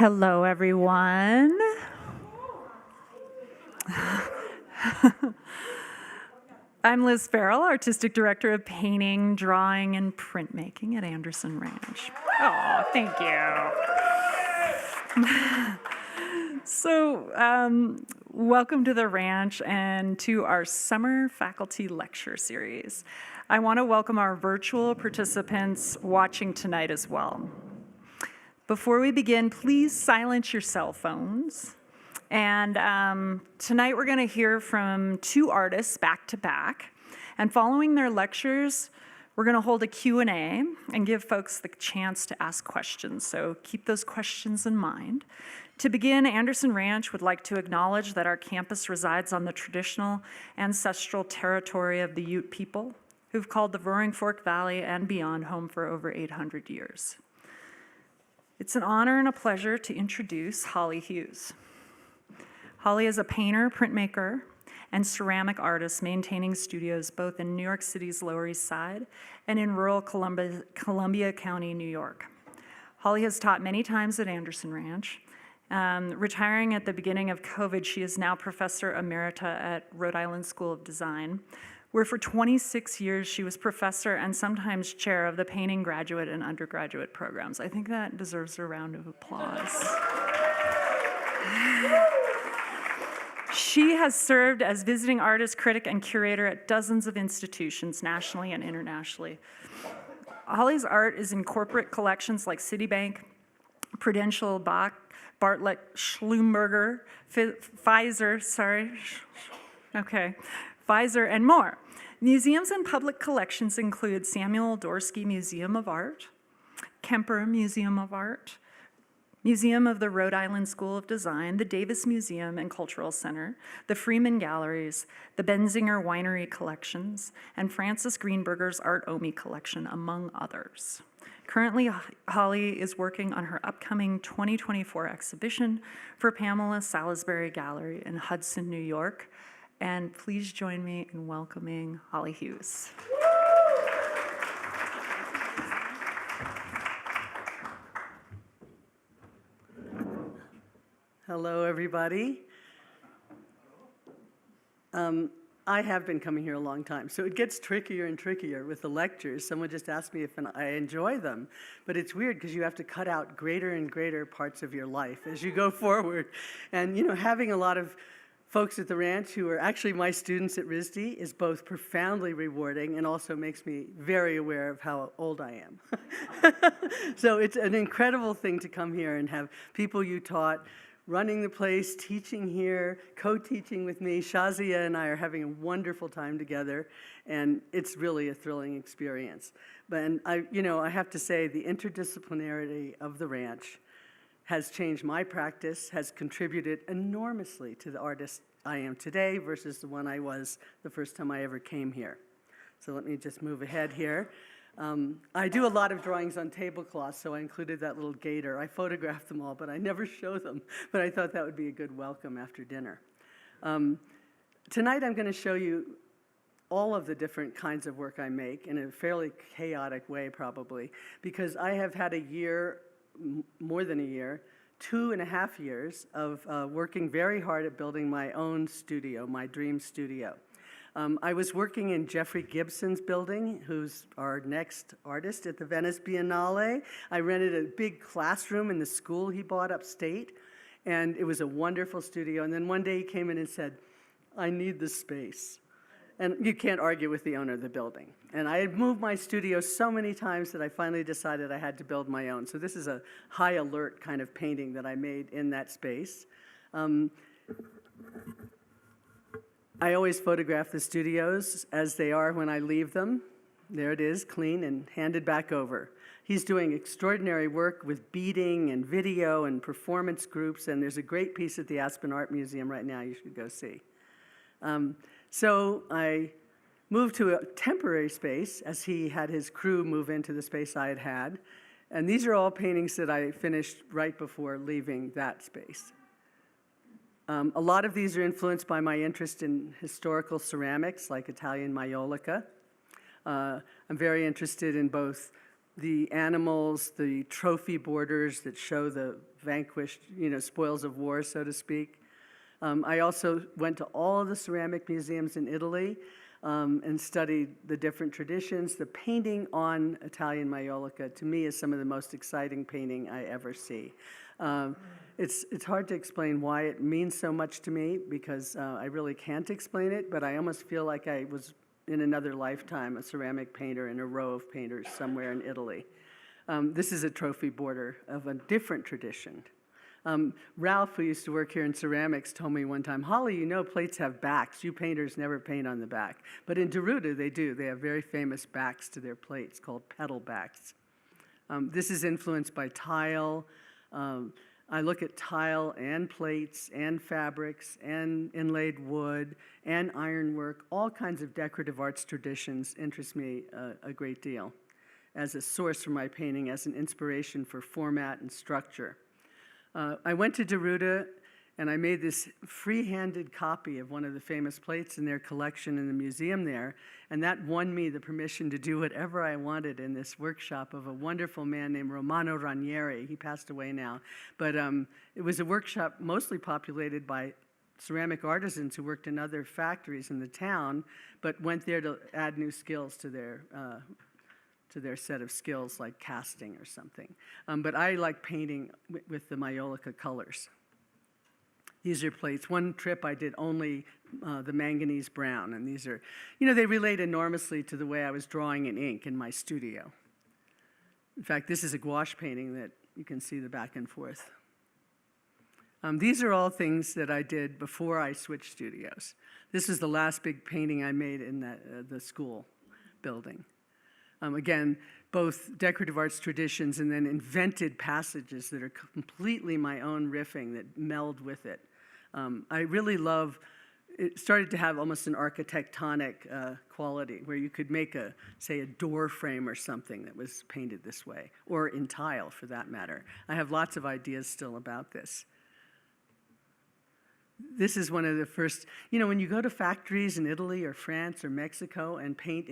Hello, everyone. I'm Liz Farrell, Artistic Director of Painting, Drawing, and Printmaking at Anderson Ranch. Oh, thank you. Welcome to the ranch and to our summer faculty lecture series. I want to welcome our virtual participants watching tonight as well. Before we begin, please silence your cell phones. And tonight we're going to hear from two artists back to back. And following their lectures, we're going to hold a Q&A and give folks the chance to ask questions. So keep those questions in mind. To begin, Anderson Ranch would like to acknowledge that our campus resides on the traditional ancestral territory of the Ute people, who've called the Roaring Fork Valley and beyond home for over 800 years. It's an honor and a pleasure to introduce Holly Hughes. Holly is a painter, printmaker, and ceramic artist maintaining studios both in New York City's Lower East Side and in rural Columbia County, New York. Holly has taught many times at Anderson Ranch. Retiring at the beginning of COVID, she is now Professor Emerita at Rhode Island School of Design, where for 26 years she was professor and sometimes chair of the painting graduate and undergraduate programs. I think that deserves a round of applause. She has served as visiting artist, critic, and curator at dozens of institutions nationally and internationally. Holly's art is in corporate collections like Citibank, Prudential, Bach, Bartlett, Schlumberger, Pfizer, and more. Museums and public collections include Samuel Dorsky Museum of Art, Kemper Museum of Art, Museum of the Rhode Island School of Design, the Davis Museum and Cultural Center, the Freeman Galleries, the Benzinger Winery Collections, and Francis Greenberger's Art Omi Collection, among others. Currently, Holly is working on her upcoming 2024 exhibition for Pamela Salisbury Gallery in Hudson, New York. And please join me in welcoming Holly Hughes. Hello, everybody. I have been coming here a long time, so it gets trickier and trickier with the lectures. Someone just asked me if I enjoy them, but it's weird because you have to cut out greater and greater parts of your life as you go forward. And having a lot of folks at the ranch who are actually my students at RISD is both profoundly rewarding and also makes me very aware of how old I am. So it's an incredible thing to come here and have people you taught running the place, teaching here, co-teaching with me. Shahzia and I are having a wonderful time together, and it's really a thrilling experience. But I have to say, the interdisciplinarity of the ranch has changed my practice, has contributed enormously to the artist I am today versus the one I was the first time I ever came here. So let me just move ahead here. I do a lot of drawings on tablecloths, so I included that little gator. I photographed them all, but I never show them. But I thought that would be a good welcome after dinner. Tonight I'm going to show you all of the different kinds of work I make in a fairly chaotic way, probably, because I have had a year, more than a year, 2.5 years of working very hard at building my own studio, my dream studio. I was working in Jeffrey Gibson's building, who's our next artist at the Venice Biennale. I rented a big classroom in the school he bought upstate, and it was a wonderful studio. And then one day he came in and said, "I need this space." And you can't argue with the owner of the building. And I had moved my studio so many times that I finally decided I had to build my own. So this is a high alert kind of painting that I made in that space. I always photograph the studios as they are when I leave them. There it is, clean and handed back over. He's doing extraordinary work with beading and video and performance groups, and there's a great piece at the Aspen Art Museum right now you should go see. So I moved to a temporary space as he had his crew move into the space I had. And these are all paintings that I finished right before leaving that space. A lot of these are influenced by my interest in historical ceramics like Italian maiolica. I'm very interested in both the animals, the trophy borders that show the vanquished, spoils of war, so to speak. I also went to all of the ceramic museums in Italy and studied the different traditions. The painting on Italian maiolica, to me, is some of the most exciting painting I ever see. It's hard to explain why it means so much to me, because I really can't explain it, but I almost feel like I was in another lifetime a ceramic painter in a row of painters somewhere in Italy. This is a trophy border of a different tradition. Ralph, who used to work here in ceramics, told me one time, Holly, plates have backs. You painters never paint on the back. But in Rhode, they do. They have very famous backs to their plates called pedal backs. This is influenced by tile. I look at tile and plates and fabrics and inlaid wood and ironwork. All kinds of decorative arts traditions interest me a great deal as a source for my painting, as an inspiration for format and structure. I went to Rhode and I made this free-handed copy of one of the famous plates in their collection in the museum there, and that won me the permission to do whatever I wanted in this workshop of a wonderful man named Romano Ranieri. He passed away now, but it was a workshop mostly populated by ceramic artisans who worked in other factories in the town, but went there to add new skills to their set of skills, like casting or something. But I like painting with the maiolica colors. These are plates. One trip I did only the manganese brown, and these are, they relate enormously to the way I was drawing in ink in my studio. In fact, this is a gouache painting that you can see the back and forth. These are all things that I did before I switched studios. This is the last big painting I made in the school building. Again, both decorative arts traditions and then invented passages that are completely my own riffing that meld with it. I really love, it started to have almost an architectonic quality where you could make say a door frame or something that was painted this way, or in tile for that matter. I have lots of ideas still about this. This is one of the first, when you go to factories in Italy or France or Mexico and paint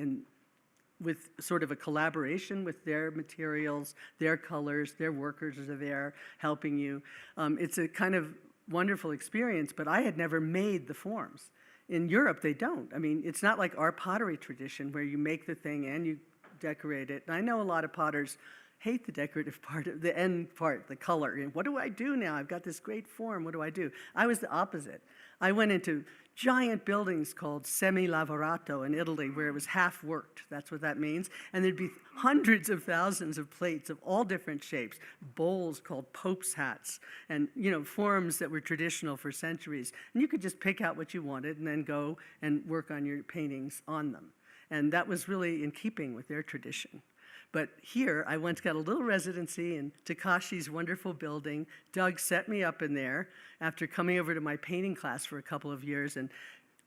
with sort of a collaboration with their materials, their colors, their workers are there helping you. It's a kind of wonderful experience, but I had never made the forms. In Europe, they don't. I mean, it's not like our pottery tradition where you make the thing and you decorate it. And I know a lot of potters hate the decorative part, the end part, the color. And what do I do now? I've got this great form. What do I do? I was the opposite. I went into giant buildings called semi-lavorato in Italy where it was half worked. That's what that means. And there'd be hundreds of thousands of plates of all different shapes, bowls called Pope's hats, and forms that were traditional for centuries. And you could just pick out what you wanted and then go and work on your paintings on them. And that was really in keeping with their tradition. But here, I once got a little residency in Takashi's wonderful building. Doug set me up in there after coming over to my painting class for a couple of years and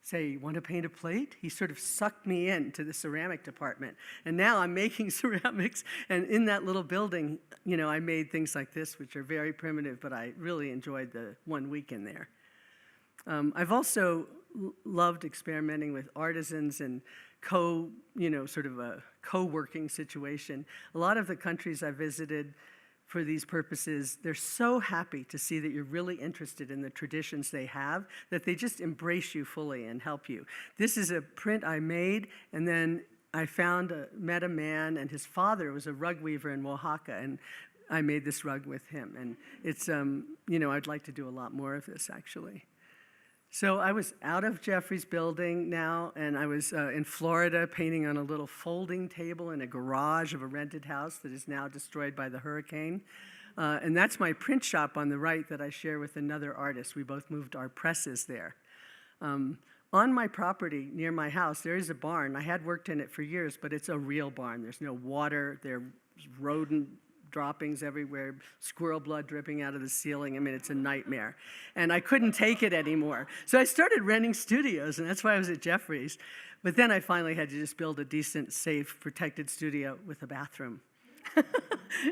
say, you want to paint a plate? He sort of sucked me into the ceramic department. And now I'm making ceramics. And in that little building, I made things like this, which are very primitive, but I really enjoyed the 1 week in there. I've also loved experimenting with artisans and sort of a co-working situation. A lot of the countries I visited for these purposes, they're so happy to see that you're really interested in the traditions they have that they just embrace you fully and help you. This is a print I made, and then I met a man, and his father was a rug weaver in Oaxaca, and I made this rug with him. And it's, I'd like to do a lot more of this, actually. So I was out of Jeffrey's building now, and I was in Florida painting on a little folding table in a garage of a rented house that is now destroyed by the hurricane. And that's my print shop on the right that I share with another artist. We both moved our presses there. On my property near my house, there is a barn. I had worked in it for years, but it's a real barn. There's no water. There's rodent droppings everywhere, squirrel blood dripping out of the ceiling. I mean, it's a nightmare. And I couldn't take it anymore. So I started renting studios, and that's why I was at Jeffrey's. But then I finally had to just build a decent, safe, protected studio with a bathroom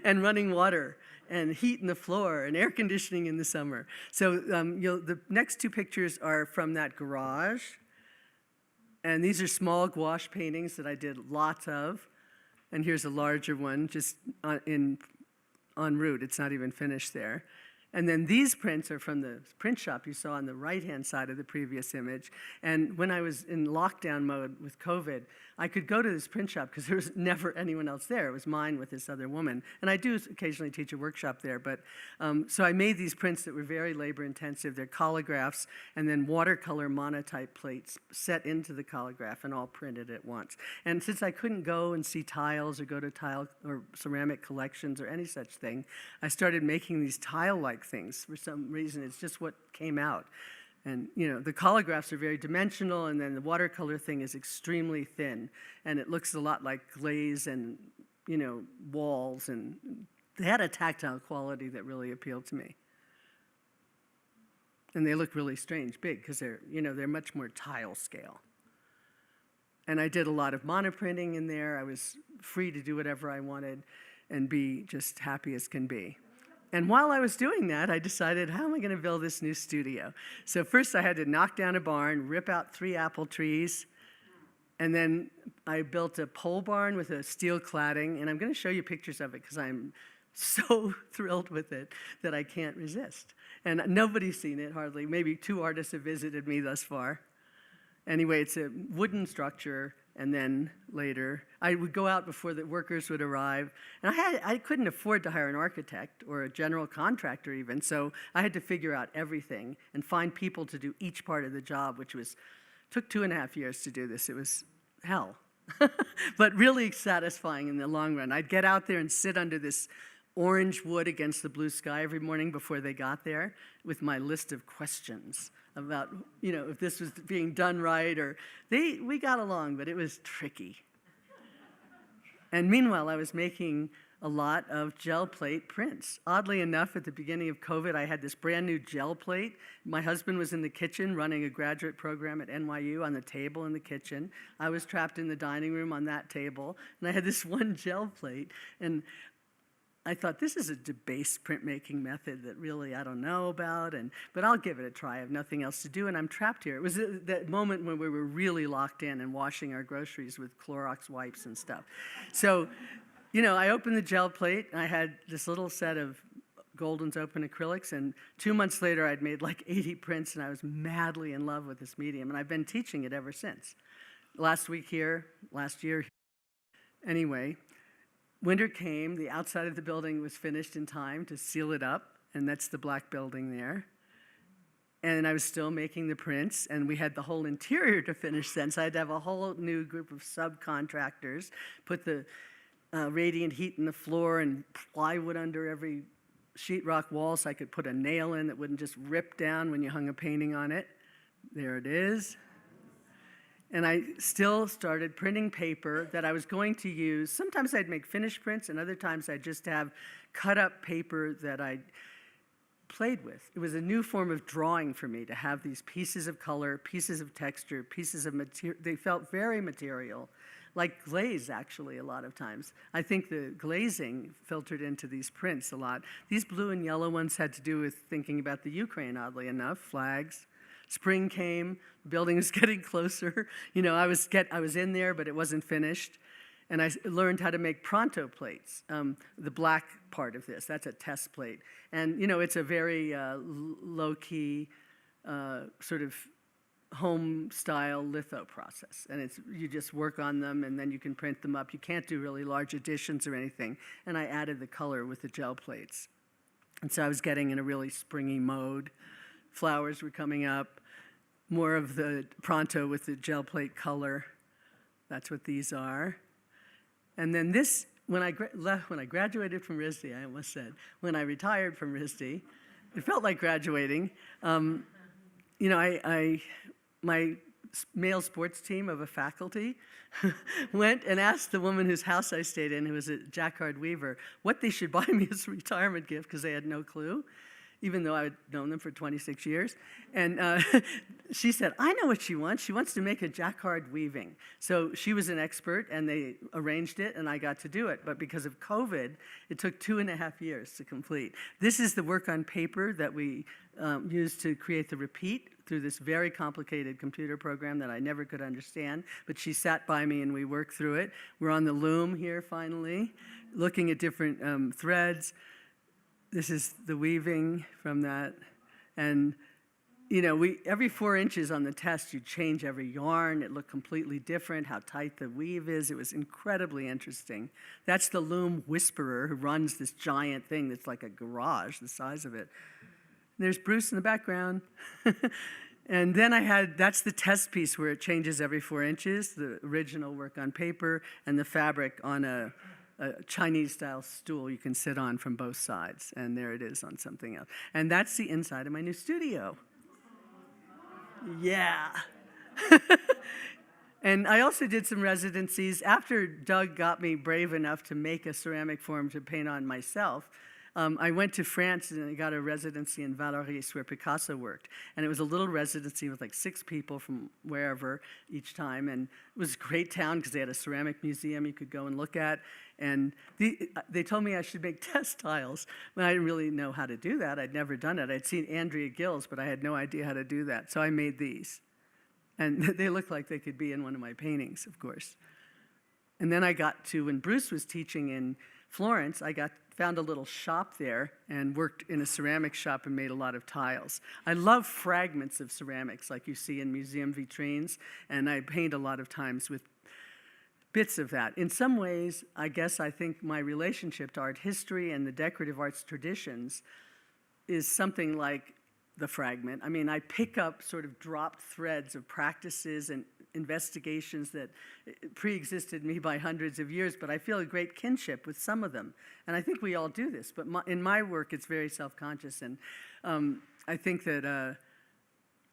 and running water and heat in the floor and air conditioning in the summer. So the next two pictures are from that garage. And these are small gouache paintings that I did lots of. And here's a larger one just en route. It's not even finished there. And then these prints are from the print shop you saw on the right-hand side of the previous image. And when I was in lockdown mode with COVID, I could go to this print shop because there was never anyone else there. It was mine with this other woman. And I do occasionally teach a workshop there. But so I made these prints that were very labor-intensive. They're collagraphs and then watercolor monotype plates set into the collograph and all printed at once. And since I couldn't go and see tiles or go to tile or ceramic collections or any such thing, I started making these tile-like things. For some reason, it's just what came out. And, you know, the collagraphs are very dimensional, and then the watercolor thing is extremely thin, and it looks a lot like glaze and, you know, walls, and they had a tactile quality that really appealed to me. And they look really strange, big, because they're, you know, they're much more tile scale. And I did a lot of monoprinting in there. I was free to do whatever I wanted and be just happy as can be. And while I was doing that, I decided, how am I going to build this new studio? So first I had to knock down a barn, rip out 3 apple trees, and then I built a pole barn with a steel cladding, and I'm going to show you pictures of it because I'm so thrilled with it that I can't resist. And nobody's seen it, hardly. Maybe 2 artists have visited me thus far. Anyway, it's a wooden structure, and then later, I would go out before the workers would arrive. And I couldn't afford to hire an architect or a general contractor even, so I had to figure out everything and find people to do each part of the job, which took 2.5 years to do this. It was hell, but really satisfying in the long run. I'd get out there and sit under this orange wood against the blue sky every morning before they got there with my list of questions about, you know, if this was being done right, or we got along, but it was tricky. And meanwhile, I was making a lot of gel plate prints. Oddly enough, at the beginning of COVID, I had this brand new gel plate. My husband was in the kitchen running a graduate program at NYU on the table in the kitchen. I was trapped in the dining room on that table, and I had this one gel plate. And I thought, this is a debased printmaking method that really I don't know about, but I'll give it a try. I have nothing else to do, and I'm trapped here. It was that moment when we were really locked in and washing our groceries with Clorox wipes and stuff. So, you know, I opened the gel plate, and I had this little set of Golden's open acrylics, and 2 months later, I'd made like 80 prints, and I was madly in love with this medium, and I've been teaching it ever since. Last week here, last year. Anyway, winter came, the outside of the building was finished in time to seal it up, and that's the black building there. And I was still making the prints, and we had the whole interior to finish then, so I had to have a whole new group of subcontractors, put the radiant heat in the floor and plywood under every sheetrock wall so I could put a nail in that wouldn't just rip down when you hung a painting on it. There it is. And I still started printing paper that I was going to use. Sometimes I'd make finished prints, and other times I'd just have cut-up paper that I played with. It was a new form of drawing for me to have these pieces of color, pieces of texture, pieces of material. They felt very material, like glaze, actually, a lot of times. I think the glazing filtered into these prints a lot. These blue and yellow ones had to do with thinking about the Ukraine, oddly enough, flags. Spring came, the building was getting closer. You know, I was in there, but it wasn't finished. And I learned how to make pronto plates, the black part of this. That's a test plate. And, you know, it's a very low-key sort of home-style litho process. And you just work on them, and then you can print them up. You can't do really large additions or anything. And I added the color with the gel plates. And so I was getting in a really springy mode. Flowers were coming up, more of the pronto with the gel plate color. That's what these are. And then this, when I graduated from RISD, I almost said, when I retired from RISD, it felt like graduating. You know, my male sports team of a faculty went and asked the woman whose house I stayed in, who was a jacquard weaver, what they should buy me as a retirement gift, because they had no clue. even though I'd known them for 26 years. And she said, I know what she wants. She wants to make a jacquard weaving. So she was an expert, and they arranged it, and I got to do it. But because of COVID, it took 2.5 years to complete. This is the work on paper that we used to create the repeat through this very complicated computer program that I never could understand. But she sat by me, and we worked through it. We're on the loom here, finally, looking at different threads. This is the weaving from that. And, you know, every 4 inches on the test, you change every yarn. It looked completely different, how tight the weave is. It was incredibly interesting. That's the loom whisperer who runs this giant thing that's like a garage, the size of it. There's Bruce in the background. And then that's the test piece where it changes every 4 inches, the original work on paper, and the fabric on a Chinese-style stool you can sit on from both sides. And there it is on something else. And that's the inside of my new studio. Yeah. And I also did some residencies. After Doug got me brave enough to make a ceramic form to paint on myself, I went to France and I got a residency in Vallauris where Picasso worked. And it was a little residency with like 6 people from wherever each time. And it was a great town because they had a ceramic museum you could go and look at. And they told me I should make test tiles. But I didn't really know how to do that. I'd never done it. I'd seen Andrea Gill's, but I had no idea how to do that. So I made these. And they looked like they could be in one of my paintings, of course. And then I got to, when Bruce was teaching in Florence, found a little shop there and worked in a ceramic shop and made a lot of tiles. I love fragments of ceramics like you see in museum vitrines, and I paint a lot of times with bits of that. In some ways, I think my relationship to art history and the decorative arts traditions is something like the fragment. I mean, I pick up sort of dropped threads of practices and investigations that pre-existed me by hundreds of years, but I feel a great kinship with some of them. And I think we all do this, but in my work, it's very self-conscious. And I think that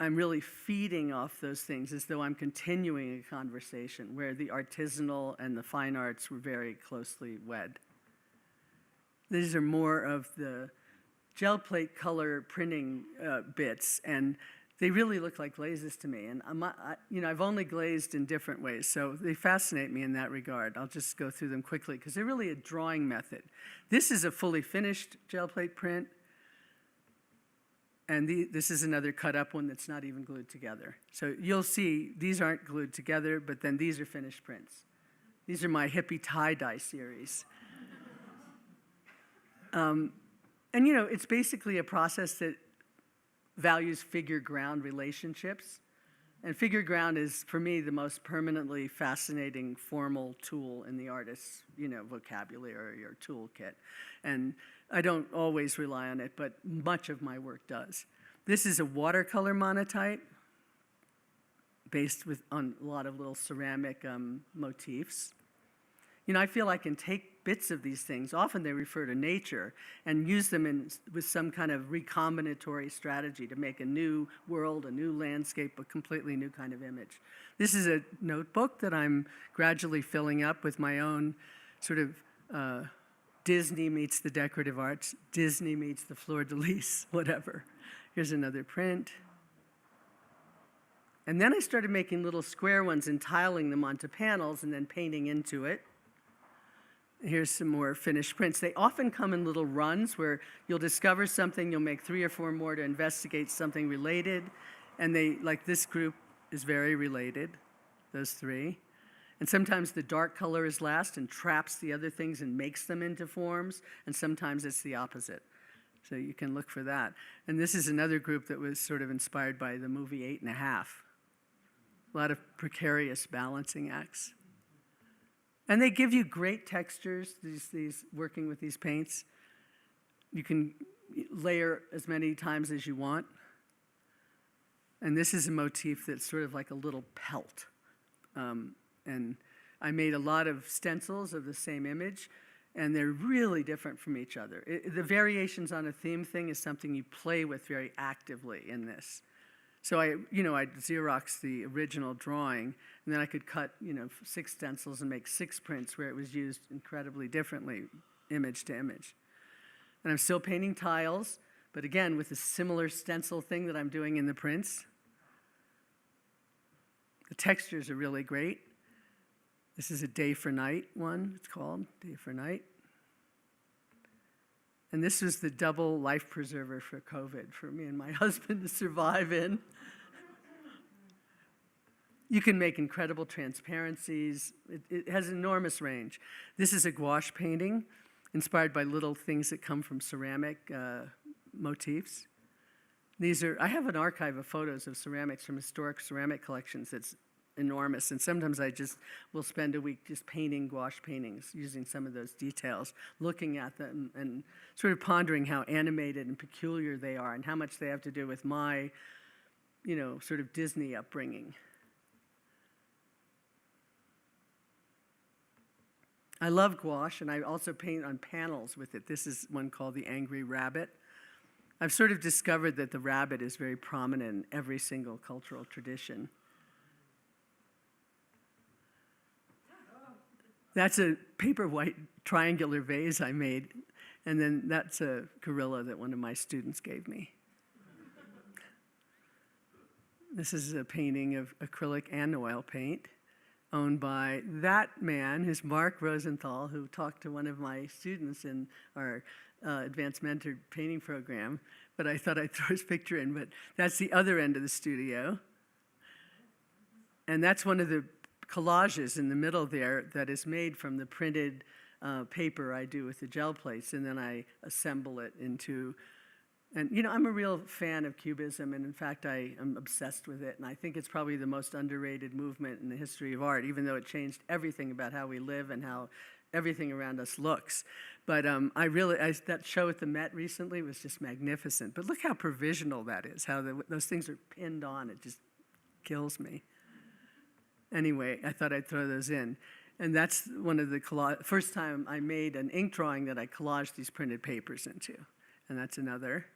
I'm really feeding off those things as though I'm continuing a conversation where the artisanal and the fine arts were very closely wed. These are more of the gel plate color printing bits, and they really look like glazes to me. And I've only glazed in different ways, so they fascinate me in that regard. I'll just go through them quickly because they're really a drawing method. This is a fully finished gel plate print, and this is another cut up one that's not even glued together. So you'll see these aren't glued together, but then these are finished prints. These are my hippie tie-dye series. And it's basically a process that values figure-ground relationships. And figure-ground is, for me, the most permanently fascinating formal tool in the artist's, vocabulary or toolkit. And I don't always rely on it, but much of my work does. This is a watercolor monotype based on a lot of little ceramic motifs. I feel I can take bits of these things, often they refer to nature, and use them with some kind of recombinatory strategy to make a new world, a new landscape, a completely new kind of image. This is a notebook that I'm gradually filling up with my own sort of Disney meets the decorative arts, Disney meets the fleur-de-lis, whatever. Here's another print. And then I started making little square ones and tiling them onto panels and then painting into it. Here's some more finished prints. They often come in little runs where you'll discover something, you'll make 3 or 4 more to investigate something related, and like this group is very related, those 3. And sometimes the dark color is last and traps the other things and makes them into forms, and sometimes it's the opposite. So you can look for that. And this is another group that was sort of inspired by the movie 8½. A lot of precarious balancing acts. And they give you great textures, these working with these paints. You can layer as many times as you want. And this is a motif that's sort of like a little pelt. And I made a lot of stencils of the same image, and they're really different from each other. The variations on a theme thing is something you play with very actively in this. So I'd Xerox the original drawing, and then I could cut, 6 stencils and make 6 prints where it was used incredibly differently, image to image. And I'm still painting tiles, But again, with a similar stencil thing that I'm doing in the prints. The textures are really great. This is a day for night one, it's called, day for night. And this was the double life preserver for COVID for me and my husband to survive in. You can make incredible transparencies. It has enormous range. This is a gouache painting inspired by little things that come from ceramic motifs. I have an archive of photos of ceramics from historic ceramic collections that's enormous, and sometimes I just will spend a week just painting gouache paintings, using some of those details, looking at them and sort of pondering how animated and peculiar they are and how much they have to do with my, sort of Disney upbringing. I love gouache, and I also paint on panels with it. This is one called The Angry Rabbit. I've sort of discovered that the rabbit is very prominent in every single cultural tradition. That's a paper white triangular vase I made, and then that's a gorilla that one of my students gave me. This is a painting of acrylic and oil paint, owned by that man, who's Mark Rosenthal, who talked to one of my students in our advanced mentored painting program. But I thought I'd throw his picture in, but that's the other end of the studio. And that's one of the collages in the middle there that is made from the printed paper I do with the gel plates, and then I assemble it into, and I'm a real fan of Cubism, and in fact I am obsessed with it, and I think it's probably the most underrated movement in the history of art, even though it changed everything about how we live and how everything around us looks. But that show at the Met recently was just magnificent. But look how provisional that is, how those things are pinned on. It just kills me. Anyway, I thought I'd throw those in. And that's one of the first time I made an ink drawing that I collaged these printed papers into. And that's another.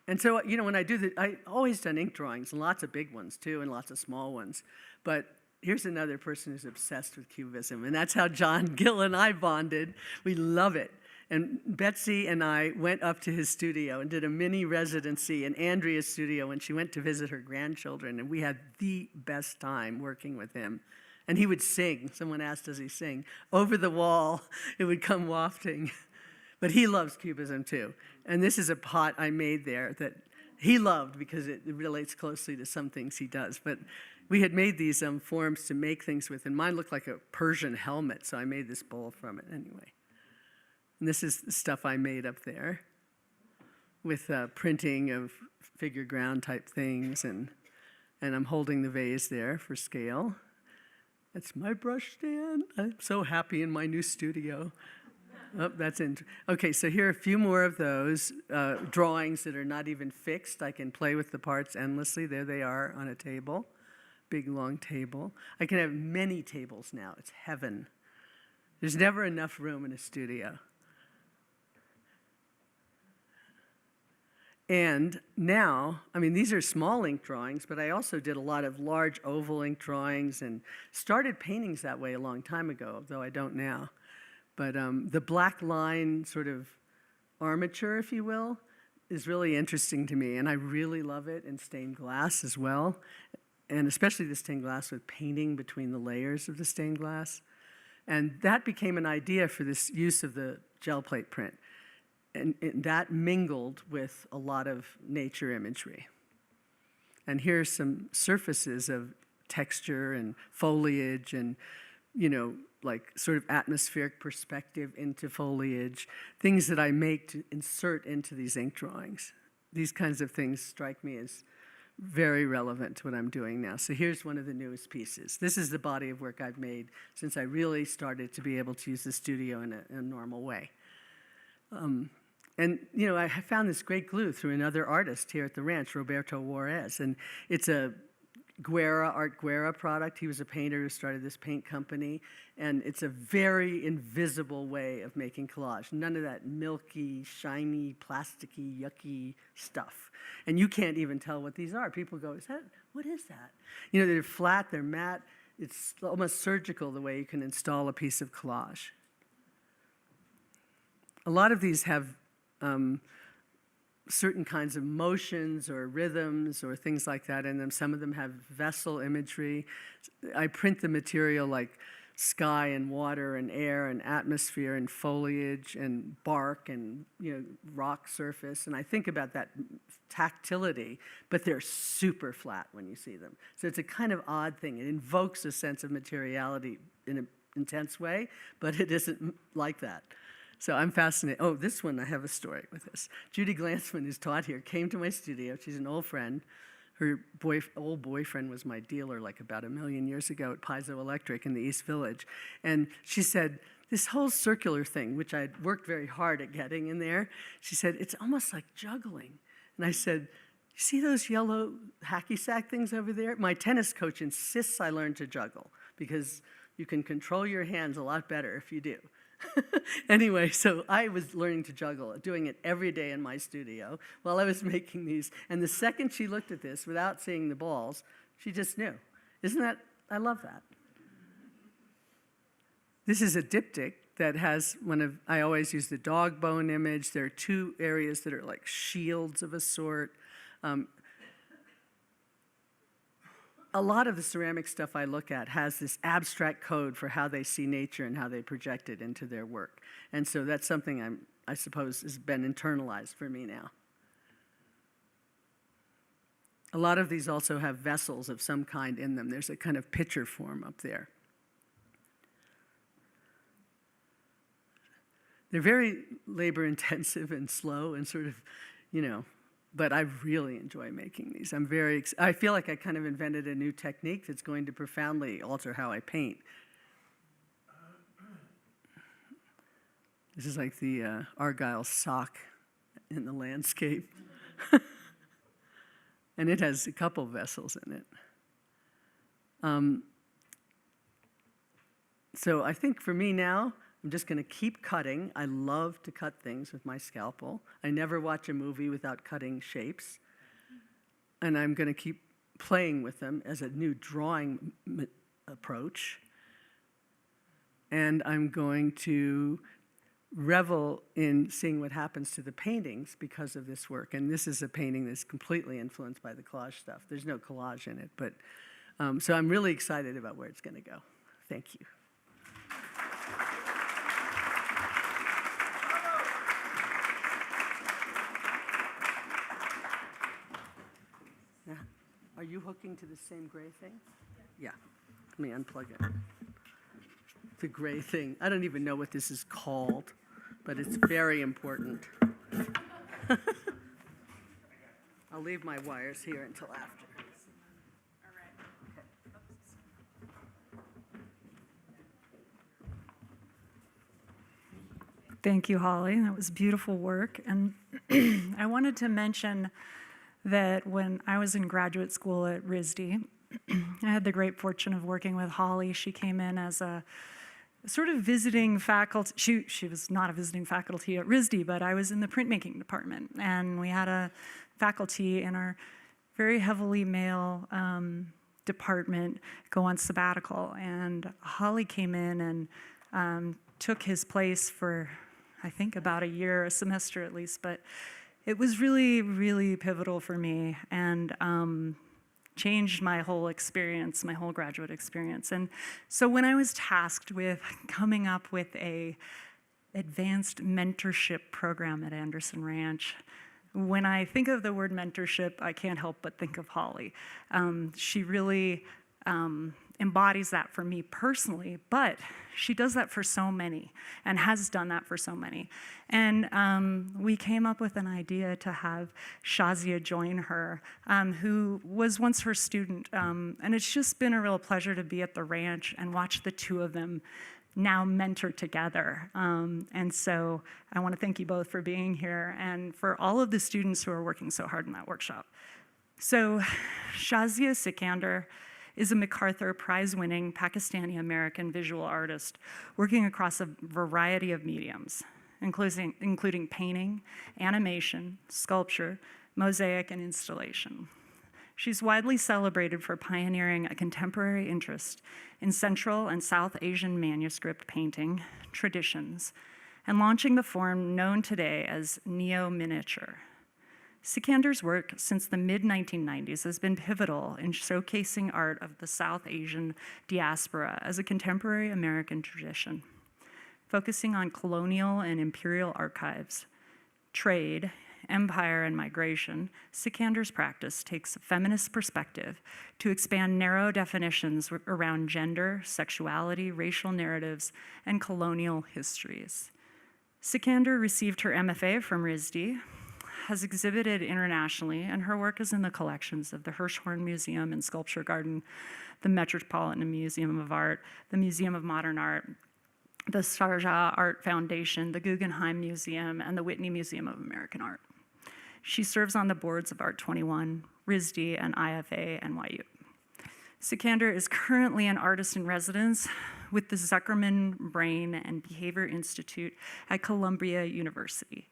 And so, when I do I always done ink drawings, and lots of big ones too, and lots of small ones. But here's another person who's obsessed with Cubism, and that's how John Gill and I bonded. We love it. And Betsy and I went up to his studio and did a mini residency in Andrea's studio when she went to visit her grandchildren, and we had the best time working with him. And he would sing. Someone asked, does he sing? Over the wall, it would come wafting. But he loves Cubism too. And this is a pot I made there that he loved because it relates closely to some things he does. But we had made these forms to make things with, and mine looked like a Persian helmet, so I made this bowl from it anyway. And this is the stuff I made up there with printing of figure ground type things, and I'm holding the vase there for scale. That's my brush stand. I'm so happy in my new studio. Oh, that's in. Okay, so here are a few more of those drawings that are not even fixed. I can play with the parts endlessly. There they are on a table, big long table. I can have many tables now. It's heaven. There's never enough room in a studio. And now, these are small ink drawings, but I also did a lot of large oval ink drawings and started paintings that way a long time ago, though I don't now. But the black line sort of armature, if you will, is really interesting to me, and I really love it in stained glass as well, and especially the stained glass with painting between the layers of the stained glass. And that became an idea for this use of the gel plate print. And that mingled with a lot of nature imagery. And here's some surfaces of texture and foliage and, like sort of atmospheric perspective into foliage, things that I make to insert into these ink drawings. These kinds of things strike me as very relevant to what I'm doing now. So here's one of the newest pieces. This is the body of work I've made since I really started to be able to use the studio in a normal way. And, I found this great glue through another artist here at the ranch, Roberto Juarez. And it's a Art Guerra product. He was a painter who started this paint company. And it's a very invisible way of making collage. None of that milky, shiny, plasticky, yucky stuff. And you can't even tell what these are. People go, what is that? They're flat, they're matte. It's almost surgical the way you can install a piece of collage. A lot of these have certain kinds of motions or rhythms or things like that in them. Some of them have vessel imagery. I print the material like sky and water and air and atmosphere and foliage and bark and rock surface. And I think about that tactility, but they're super flat when you see them. So it's a kind of odd thing. It invokes a sense of materiality in an intense way, but it isn't like that. So I'm fascinated. Oh, this one, I have a story with this. Judy Glantzman, who's taught here, came to my studio. She's an old friend. Her old boyfriend was my dealer like about 1 million years ago at Piezoelectric in the East Village. And she said, this whole circular thing, which I'd worked very hard at getting in there, she said, it's almost like juggling. And I said, you see those yellow hacky sack things over there? My tennis coach insists I learn to juggle because you can control your hands a lot better if you do. Anyway, so I was learning to juggle, doing it every day in my studio while I was making these. And the second she looked at this, without seeing the balls, she just knew. Isn't that, I love that. This is a diptych that has I always use the dog bone image. There are 2 areas that are like shields of a sort. A lot of the ceramic stuff I look at has this abstract code for how they see nature and how they project it into their work. And so that's something I suppose has been internalized for me now. A lot of these also have vessels of some kind in them. There's a kind of pitcher form up there. They're very labor intensive and slow and sort of, but I really enjoy making these. I feel like I kind of invented a new technique that's going to profoundly alter how I paint. This is like the Argyle sock in the landscape. And it has a couple vessels in it. So I think for me now, I'm just going to keep cutting. I love to cut things with my scalpel. I never watch a movie without cutting shapes. And I'm going to keep playing with them as a new drawing approach. And I'm going to revel in seeing what happens to the paintings because of this work. And this is a painting that's completely influenced by the collage stuff. There's no collage in it, but so I'm really excited about where it's going to go. Thank you. Now, are you hooking to the same gray thing? Yeah. Let me unplug it. The gray thing. I don't even know what this is called, but it's very important. I'll leave my wires here until after. Thank you, Holly. That was beautiful work. And I wanted to mention that when I was in graduate school at RISD, I had the great fortune of working with Holly. She came in as a sort of visiting faculty. She was not a visiting faculty at RISD, but I was in the printmaking department. And we had a faculty in our very heavily male department go on sabbatical. And Holly came in and took his place for, I think, about a year, a semester at least. But it was really, really pivotal for me and changed my whole experience, my whole graduate experience. And so when I was tasked with coming up with a advanced mentorship program at Anderson Ranch, when I think of the word mentorship, I can't help but think of Holly. She really embodies that for me personally, but she does that for so many and has done that for so many. And we came up with an idea to have Shahzia join her, who was once her student. And it's just been a real pleasure to be at the ranch and watch the two of them now mentor together. And so I want to thank you both for being here and for all of the students who are working so hard in that workshop. So Shahzia Sikander is a MacArthur Prize-winning Pakistani-American visual artist working across a variety of mediums, including painting, animation, sculpture, mosaic, and installation. She's widely celebrated for pioneering a contemporary interest in Central and South Asian manuscript painting traditions and launching the form known today as neo-miniature. Sikander's work since the mid-1990s has been pivotal in showcasing art of the South Asian diaspora as a contemporary American tradition, focusing on colonial and imperial archives, trade, empire, and migration. Sikander's practice takes a feminist perspective to expand narrow definitions around gender, sexuality, racial narratives, and colonial histories. Sikander received her MFA from Rhode, has exhibited internationally, and her work is in the collections of the Hirshhorn Museum and Sculpture Garden, the Metropolitan Museum of Art, the Museum of Modern Art, the Shahzia Art Foundation, the Guggenheim Museum, and the Whitney Museum of American Art. She serves on the boards of Art 21, RISD, and IFA NYU. Sikander is currently an artist in residence with the Zuckerman Brain and Behavior Institute at Columbia University.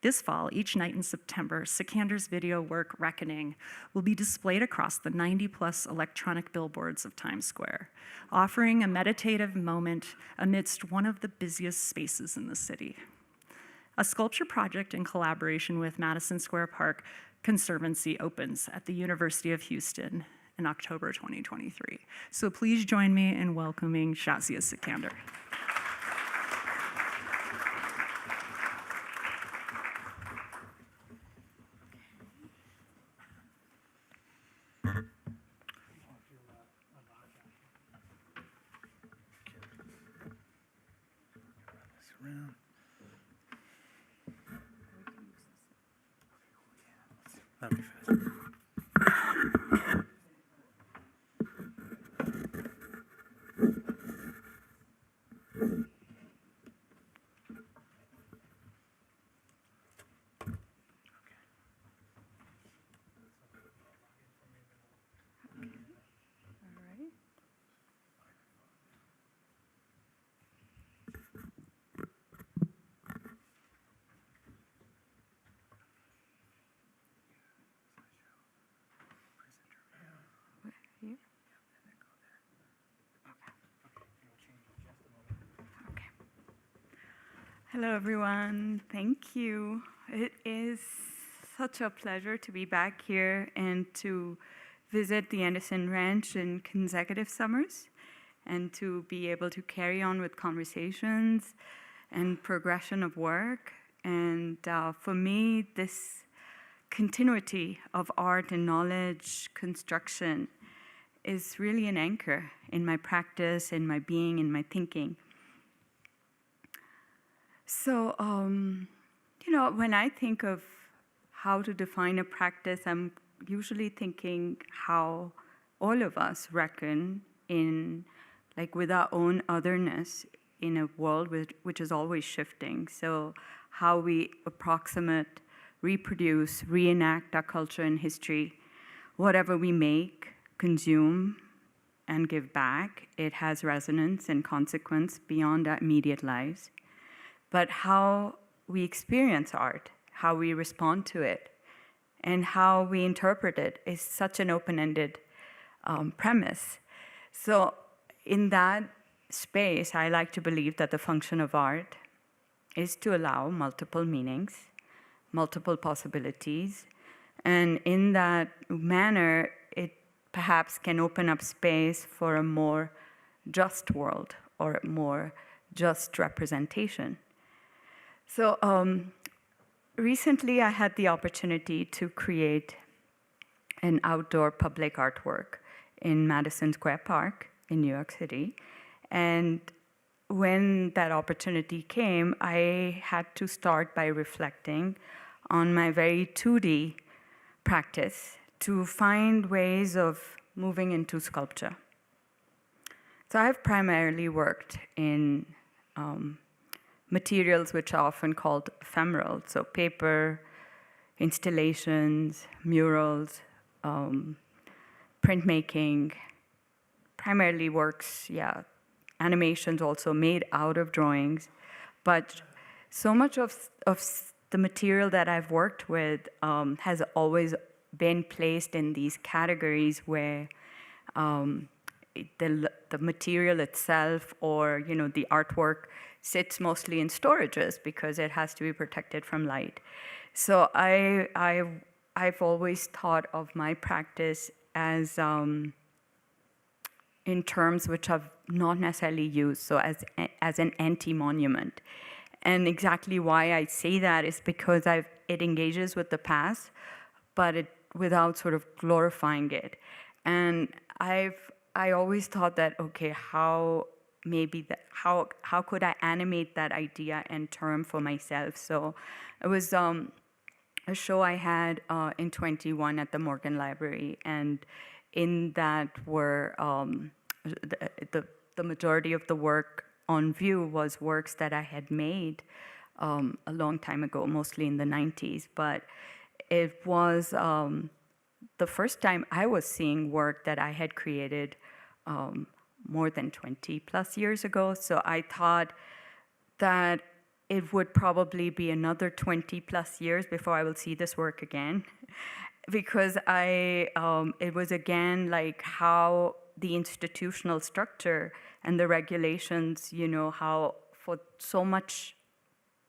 This fall, each night in September, Sikander's video work, Reckoning, will be displayed across the 90-plus electronic billboards of Times Square, offering a meditative moment amidst one of the busiest spaces in the city. A sculpture project in collaboration with Madison Square Park Conservancy opens at the University of Houston in October 2023. So please join me in welcoming Shahzia Sikander. That'd be fast. Hello, everyone. Thank you. It is such a pleasure to be back here and to visit the Anderson Ranch in consecutive summers and to be able to carry on with conversations and progression of work. And for me, this continuity of art and knowledge construction is really an anchor in my practice, in my being, in my thinking. So, when I think of how to define a practice, I'm usually thinking how all of us reckon in, with our own otherness in a world which is always shifting. So, how we approximate, reproduce, reenact our culture and history, whatever we make, consume, and give back, it has resonance and consequence beyond our immediate lives. But how we experience art, how we respond to it, and how we interpret it is such an open-ended premise. So in that space, I like to believe that the function of art is to allow multiple meanings, multiple possibilities, and in that manner, it perhaps can open up space for a more just world or a more just representation. So recently, I had the opportunity to create an outdoor public artwork in Madison Square Park in New York City. And when that opportunity came, I had to start by reflecting on my very 2D practice to find ways of moving into sculpture. So I've primarily worked in materials which are often called ephemeral, so paper, installations, murals, printmaking, primarily works, animations also made out of drawings. But so much of the material that I've worked with has always been placed in these categories where the material itself or the artwork sits mostly in storages because it has to be protected from light. So I've always thought of my practice as in terms which I've not necessarily used, so as an anti-monument. And exactly why I say that is because it engages with the past, but without sort of glorifying it. And I always thought that, okay, how could I animate that idea and term for myself? So it was a show I had in 21 at the Morgan Library, and in that were the majority of the work on view was works that I had made a long time ago, mostly in the 90s. But it was the first time I was seeing work that I had created more than 20 plus years ago. So I thought that it would probably be another 20 plus years before I will see this work again. Because it was again like how the institutional structure and the regulations, how for so much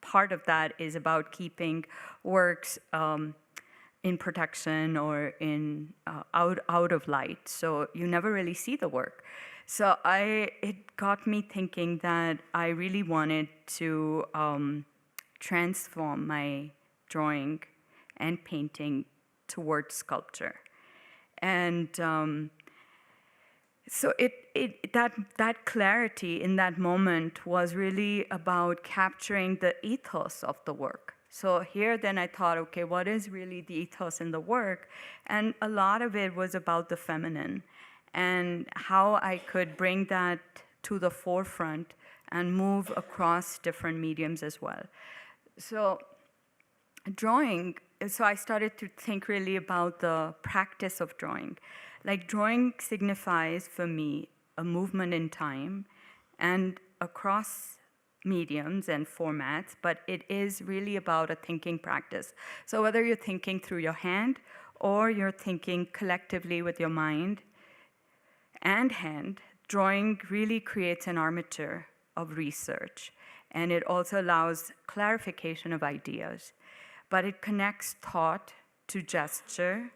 part of that is about keeping works in protection or in out of light. So you never really see the work. So it got me thinking that I really wanted to transform my drawing and painting towards sculpture. And so that clarity in that moment was really about capturing the ethos of the work. So here then I thought, okay, what is really the ethos in the work? And a lot of it was about the feminine and how I could bring that to the forefront and move across different mediums as well. So drawing, so I started to think really about the practice of drawing. Like drawing signifies for me a movement in time and across mediums and formats, but it is really about a thinking practice. So whether you're thinking through your hand or you're thinking collectively with your mind and hand, drawing really creates an armature of research, and it also allows clarification of ideas, but it connects thought to gesture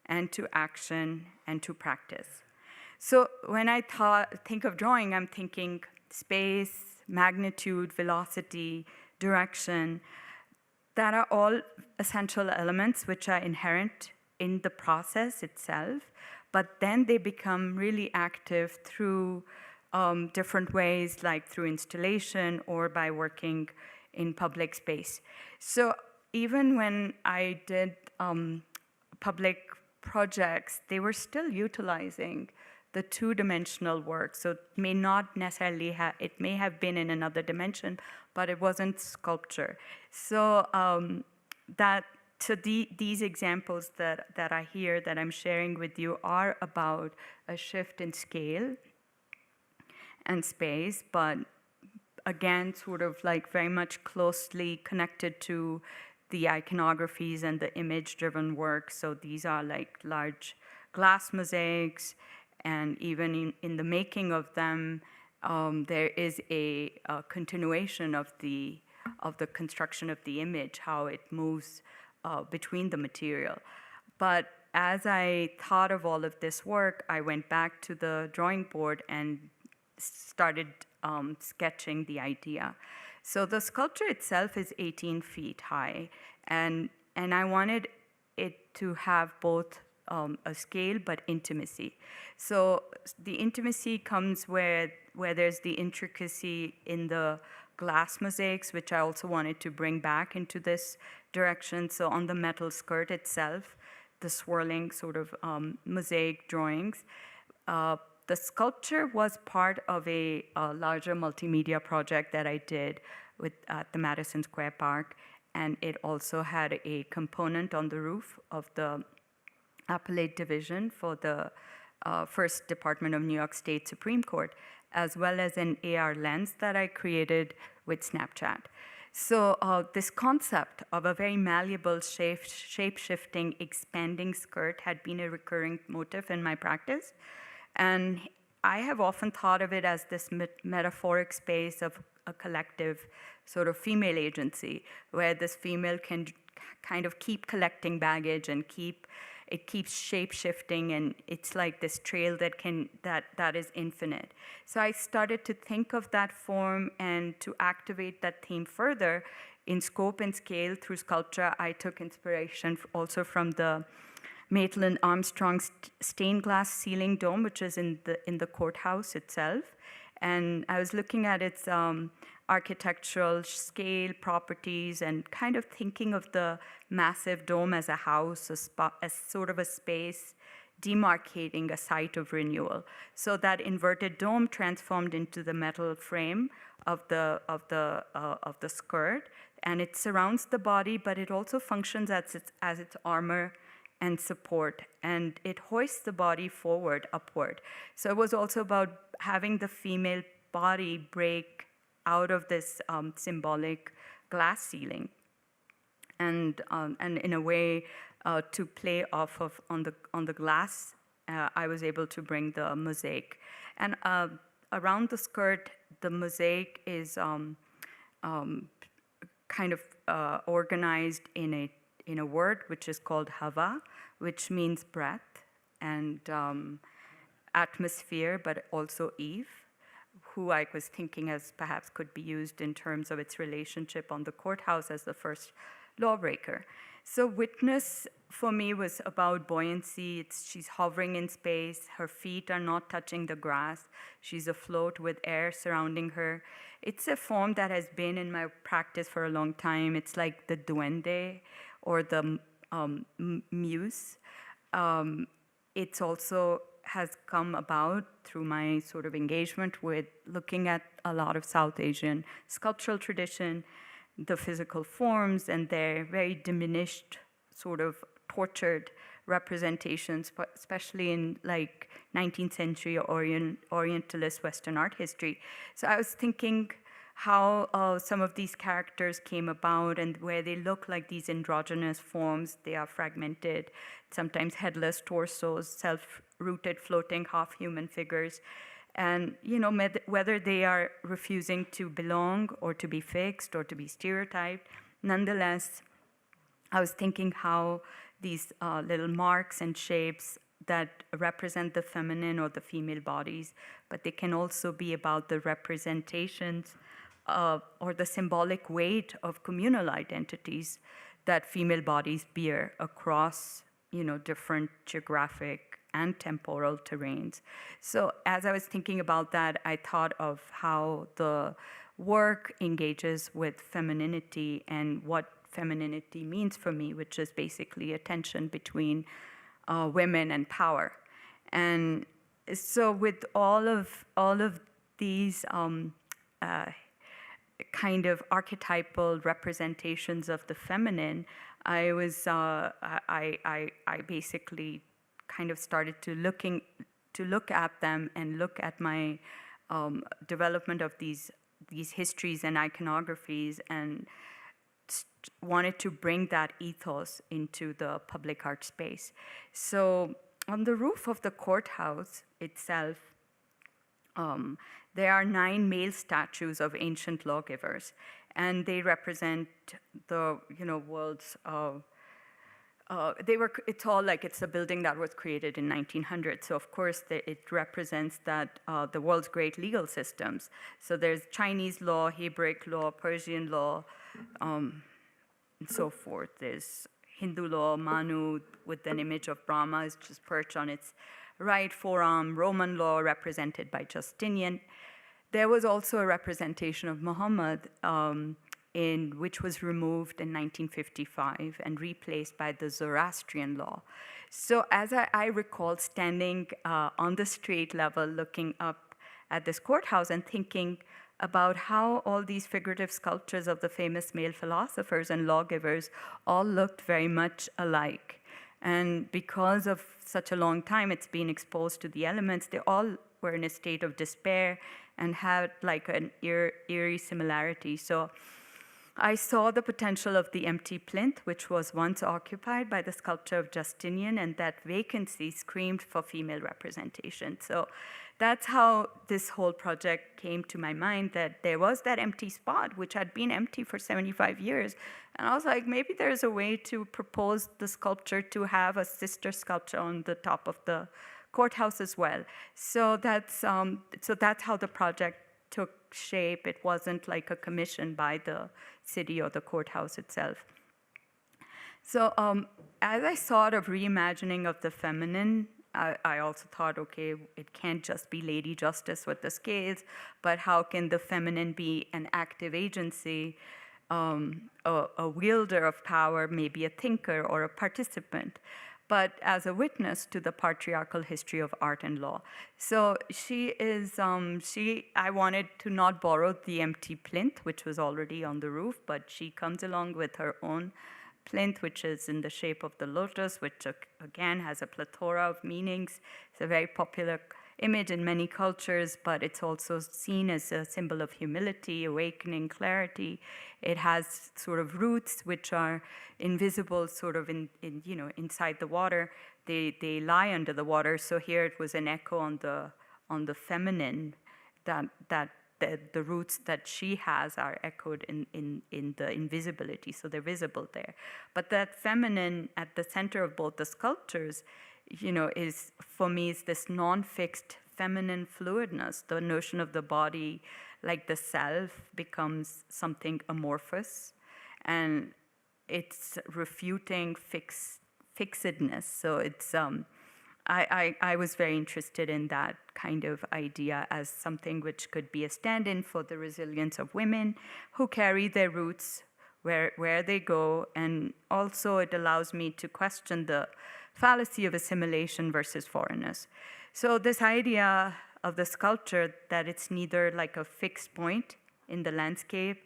and to action and to practice. So when I think of drawing, I'm thinking space, magnitude, velocity, direction. That are all essential elements which are inherent in the process itself, but then they become really active through different ways, like through installation or by working in public space. So even when I did public projects, they were still utilizing the two-dimensional work. So it may not necessarily it may have been in another dimension, but it wasn't sculpture. So these examples that I hear, that I'm sharing with you, are about a shift in scale and space, but again, sort of like very much closely connected to the iconographies and the image-driven work. So these are like large glass mosaics, and even in the making of them, there is a continuation of the construction of the image, how it moves between the material. But as I thought of all of this work, I went back to the drawing board and started sketching the idea. So the sculpture itself is 18 feet high, and I wanted it to have both a scale but intimacy. So the intimacy comes where there's the intricacy in the glass mosaics, which I also wanted to bring back into this direction. So on the metal skirt itself, the swirling sort of mosaic drawings. The sculpture was part of a larger multimedia project that I did at the Madison Square Park, and it also had a component on the roof of the Appellate Division for the First Department of New York State Supreme Court, as well as an AR lens that I created with Snapchat. So this concept of a very malleable, shape-shifting, expanding skirt had been a recurring motif in my practice. And I have often thought of it as this metaphoric space of a collective sort of female agency, where this female can kind of keep collecting baggage and it keeps shape-shifting, and it's like this trail that is infinite. So I started to think of that form, and to activate that theme further in scope and scale through sculpture, I took inspiration also from the Maitland Armstrong stained glass ceiling dome, which is in the courthouse itself. And I was looking at its architectural scale, properties, and kind of thinking of the massive dome as a house, as sort of a space demarcating a site of renewal. So that inverted dome transformed into the metal frame of the skirt, and it surrounds the body, but it also functions as its armor and support, and it hoists the body forward, upward. So it was also about having the female body break out of this symbolic glass ceiling, and in a way to play off of on the glass. I was able to bring the mosaic, and around the skirt, the mosaic is kind of organized in a word which is called hava, which means breath and atmosphere, but also Eve, who I was thinking as perhaps could be used in terms of its relationship on the courthouse as the first lawbreaker. So witness for me was about buoyancy. She's hovering in space. Her feet are not touching the grass. She's afloat with air surrounding her. It's a form that has been in my practice for a long time. It's like the duende or the muse. It's also has come about through my sort of engagement with looking at a lot of South Asian sculptural tradition, the physical forms and their very diminished, sort of tortured representations, especially in like 19th century Orientalist Western art history. So I was thinking how some of these characters came about, and where they look like these androgynous forms. They are fragmented, sometimes headless torsos, self-rooted, floating half-human figures. And whether they are refusing to belong or to be fixed or to be stereotyped, nonetheless, I was thinking how these little marks and shapes that represent the feminine or the female bodies, but they can also be about the representations or the symbolic weight of communal identities that female bodies bear across, different geographic and temporal terrains. So as I was thinking about that, I thought of how the work engages with femininity and what femininity means for me, which is basically a tension between women and power. And so with all of these kind of archetypal representations of the feminine, I basically kind of started to look at them and look at my development of these histories and iconographies, and wanted to bring that ethos into the public art space. So on the roof of the courthouse itself, there are 9 male statues of ancient lawgivers, and they represent the world's. It's all like it's a building that was created in 1900. So of course it represents that the world's great legal systems. So there's Chinese law, Hebraic law, Persian law, and so forth. There's Hindu law, Manu, with an image of Brahma is just perched on its right forearm, Roman law represented by Justinian. There was also a representation of Muhammad, which was removed in 1955 and replaced by the Zoroastrian law. So as I recall standing on the street level looking up at this courthouse and thinking about how all these figurative sculptures of the famous male philosophers and lawgivers all looked very much alike. And because of such a long time it's been exposed to the elements, they all were in a state of despair and had like an eerie similarity. So I saw the potential of the empty plinth, which was once occupied by the sculpture of Justinian, and that vacancy screamed for female representation. So that's how this whole project came to my mind, that there was that empty spot, which had been empty for 75 years. And I was like, maybe there's a way to propose the sculpture to have a sister sculpture on the top of the courthouse as well. So that's how the project took shape. It wasn't like a commission by the city or the courthouse itself. So as I thought of reimagining of the feminine, I also thought, okay, it can't just be Lady Justice with the scales, but how can the feminine be an active agency, a wielder of power, maybe a thinker or a participant, but as a witness to the patriarchal history of art and law. So she is, I wanted to not borrow the empty plinth, which was already on the roof, but she comes along with her own plinth, which is in the shape of the lotus, which again has a plethora of meanings. It's a very popular image in many cultures, but it's also seen as a symbol of humility, awakening, clarity. It has sort of roots which are invisible, sort of inside the water. They lie under the water. So here it was an echo on the feminine, that the roots that she has are echoed in the invisibility, so they're visible there. But that feminine at the center of both the sculptures, is, for me, is this non-fixed feminine fluidness. The notion of the body, like the self, becomes something amorphous, and it's refuting fixedness. So it's I was very interested in that kind of idea as something which could be a stand-in for the resilience of women who carry their roots where they go, and also it allows me to question the fallacy of assimilation versus foreignness. So this idea of the sculpture, that it's neither like a fixed point in the landscape,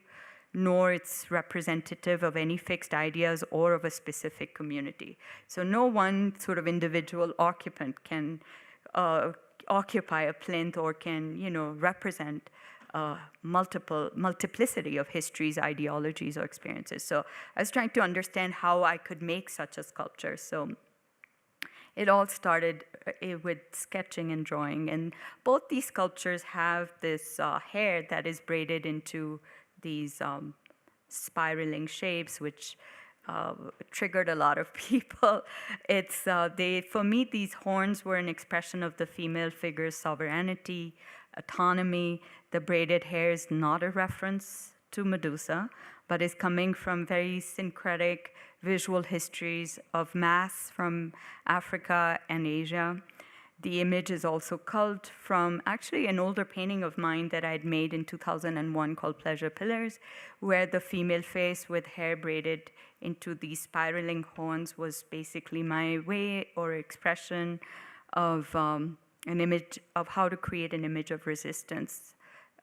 nor it's representative of any fixed ideas or of a specific community. So no one sort of individual occupant can occupy a plinth or can, represent multiplicity of histories, ideologies, or experiences. So I was trying to understand how I could make such a sculpture. So it all started with sketching and drawing. And both these sculptures have this hair that is braided into these spiraling shapes, which triggered a lot of people. For me, these horns were an expression of the female figure's sovereignty, autonomy. The braided hair is not a reference to Medusa, but is coming from very syncretic visual histories of masks from Africa and Asia. The image is also culled from actually an older painting of mine that I'd made in 2001 called Pleasure Pillars, where the female face with hair braided into these spiraling horns was basically my way or expression of an image of how to create an image of resistance.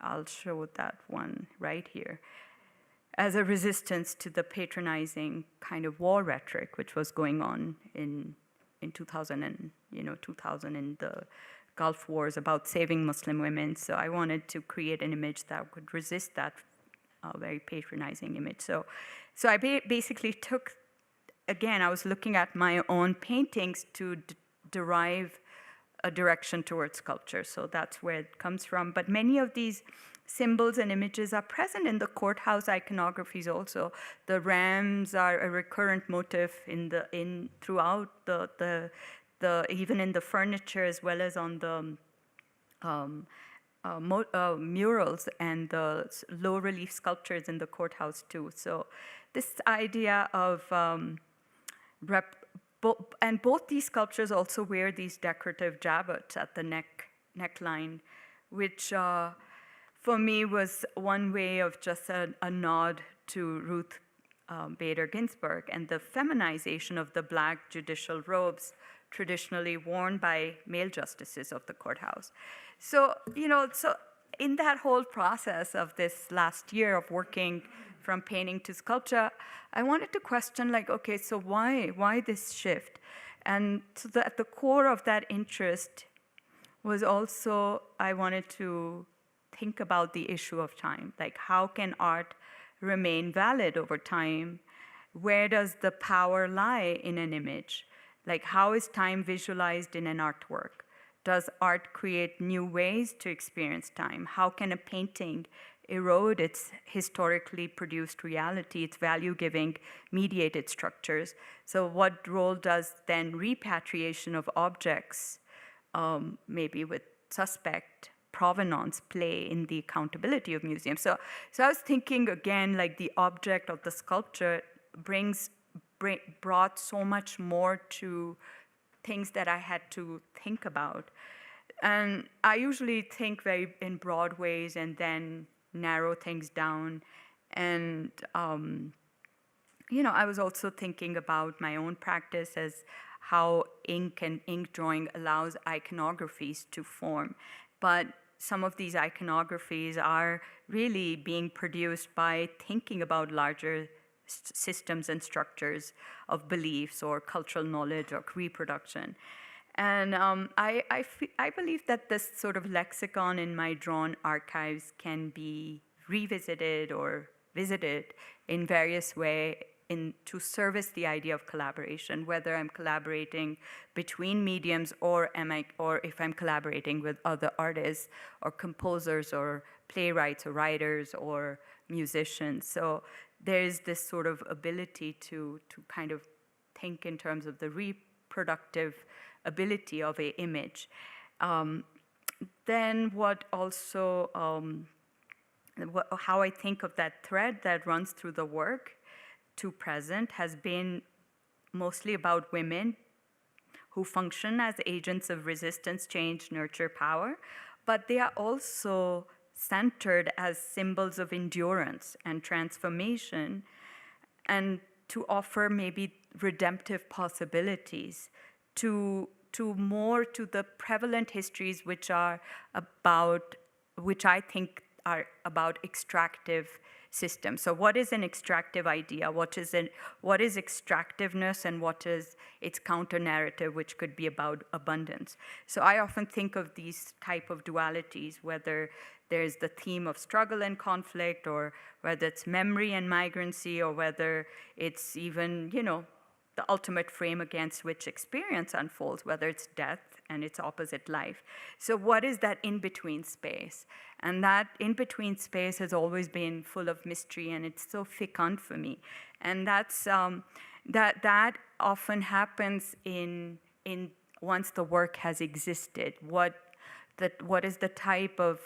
I'll show that one right here. As a resistance to the patronizing kind of war rhetoric which was going on in 2000 and 2000 in the Gulf Wars about saving Muslim women. So I wanted to create an image that could resist that very patronizing image. So I basically took, again, I was looking at my own paintings to derive a direction towards sculpture. So that's where it comes from. But many of these symbols and images are present in the courthouse iconographies also. The rams are a recurrent motif throughout the even in the furniture as well as on the murals and the low relief sculptures in the courthouse too. So this idea of and both these sculptures also wear these decorative jabots at the neckline, which for me was one way of just a nod to Ruth Bader Ginsburg and the feminization of the black judicial robes traditionally worn by male justices of the courthouse. So, so in that whole process of this last year of working from painting to sculpture, I wanted to question, like, okay, so why this shift? And so at the core of that interest was also, I wanted to think about the issue of time. Like, how can art remain valid over time? Where does the power lie in an image? Like, how is time visualized in an artwork? does art create new ways to experience time? How can a painting erode its historically produced reality, its value-giving, mediated structures? So what role does then repatriation of objects, maybe with suspect provenance, play in the accountability of museums? So I was thinking again, like the object of the sculpture brought so much more to things that I had to think about. And I usually think very in broad ways and then narrow things down. And, I was also thinking about my own practice as how ink and ink drawing allows iconographies to form. But some of these iconographies are really being produced by thinking about larger systems and structures of beliefs or cultural knowledge or reproduction. And I believe that this sort of lexicon in my drawn archives can be revisited or visited in various ways to service the idea of collaboration, whether I'm collaborating between mediums or if I'm collaborating with other artists or composers or playwrights or writers or musicians. So there's this sort of ability to kind of think in terms of the reproductive ability of an image. Then how I think of that thread that runs through the work to present has been mostly about women who function as agents of resistance, change, nurture, power, but they are also centered as symbols of endurance and transformation, and to offer maybe redemptive possibilities to the prevalent histories which I think are about extractive systems. So what is an extractive idea? What is extractiveness, and what is its counter-narrative, which could be about abundance? So I often think of these type of dualities, whether there's the theme of struggle and conflict, or whether it's memory and migrancy, or whether it's even, the ultimate frame against which experience unfolds, whether it's death and its opposite life. So what is that in-between space? And that in-between space has always been full of mystery, and it's so fecund for me. And that's that often happens in once the work has existed. What is the type of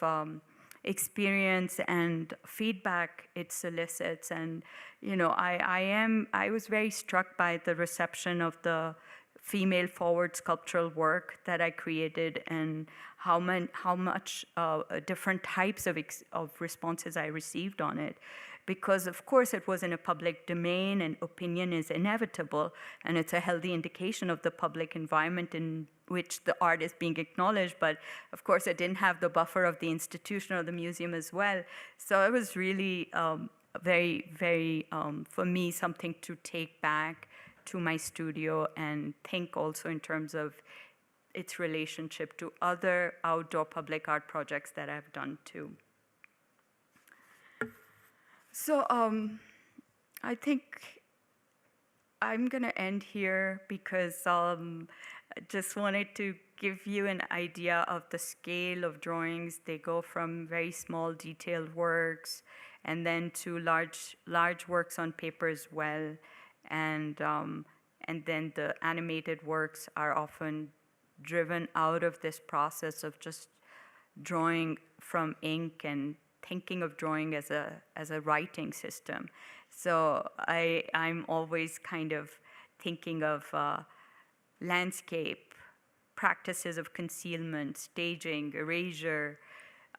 experience and feedback it solicits? And I was very struck by the reception of the female forward sculptural work that I created, and how much different types of responses I received on it. Because of course it was in a public domain, and opinion is inevitable, and it's a healthy indication of the public environment in which the art is being acknowledged. But of course it didn't have the buffer of the institution or the museum as well. So it was really very, very, for me, something to take back to my studio and think also in terms of its relationship to other outdoor public art projects that I've done too. So I think I'm going to end here because I just wanted to give you an idea of the scale of drawings. They go from very small detailed works and then to large works on paper as well. And then the animated works are often driven out of this process of just drawing from ink and thinking of drawing as a writing system. So I'm always kind of thinking of landscape, practices of concealment, staging, erasure,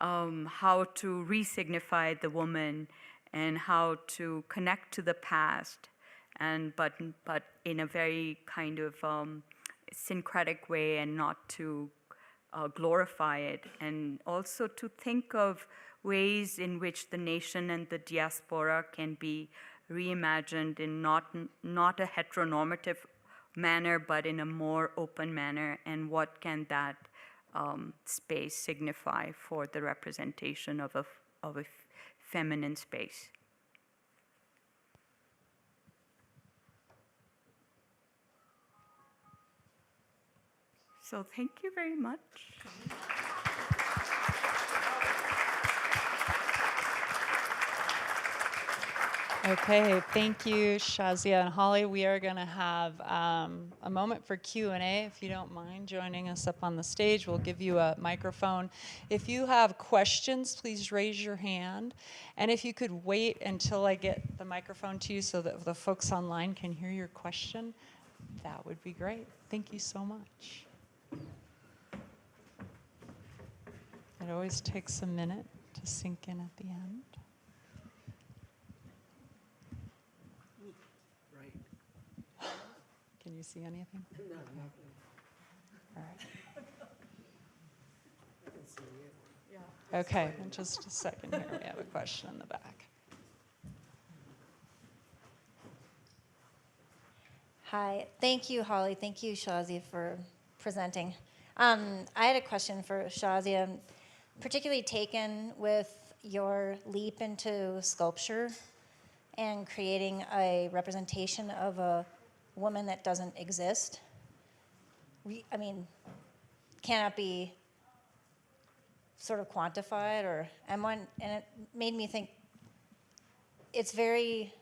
how to re-signify the woman, and how to connect to the past, but in a very kind of syncretic way, and not to glorify it, and also to think of ways in which the nation and the diaspora can be reimagined in not a heteronormative manner, but in a more open manner, and what can that space signify for the representation of a feminine space. So thank you very much. Okay, thank you, Shahzia and Holly. We are going to have a moment for Q&A. If you don't mind joining us up on the stage, we'll give you a microphone. If you have questions, please raise your hand. And if you could wait until I get the microphone to you so that the folks online can hear your question, that would be great. Thank you so much. It always takes a minute to sink in at the end. Can you see anything? No, nothing. All right. I can see it. Yeah. Okay, in just a second here, we have a question in the back. Hi, thank you, Holly. Thank you, Shahzia, for presenting. I had a question for Shahzia, particularly taken with your leap into sculpture and creating a representation of a woman that doesn't exist. I mean, cannot be sort of quantified, and it made me think it's very,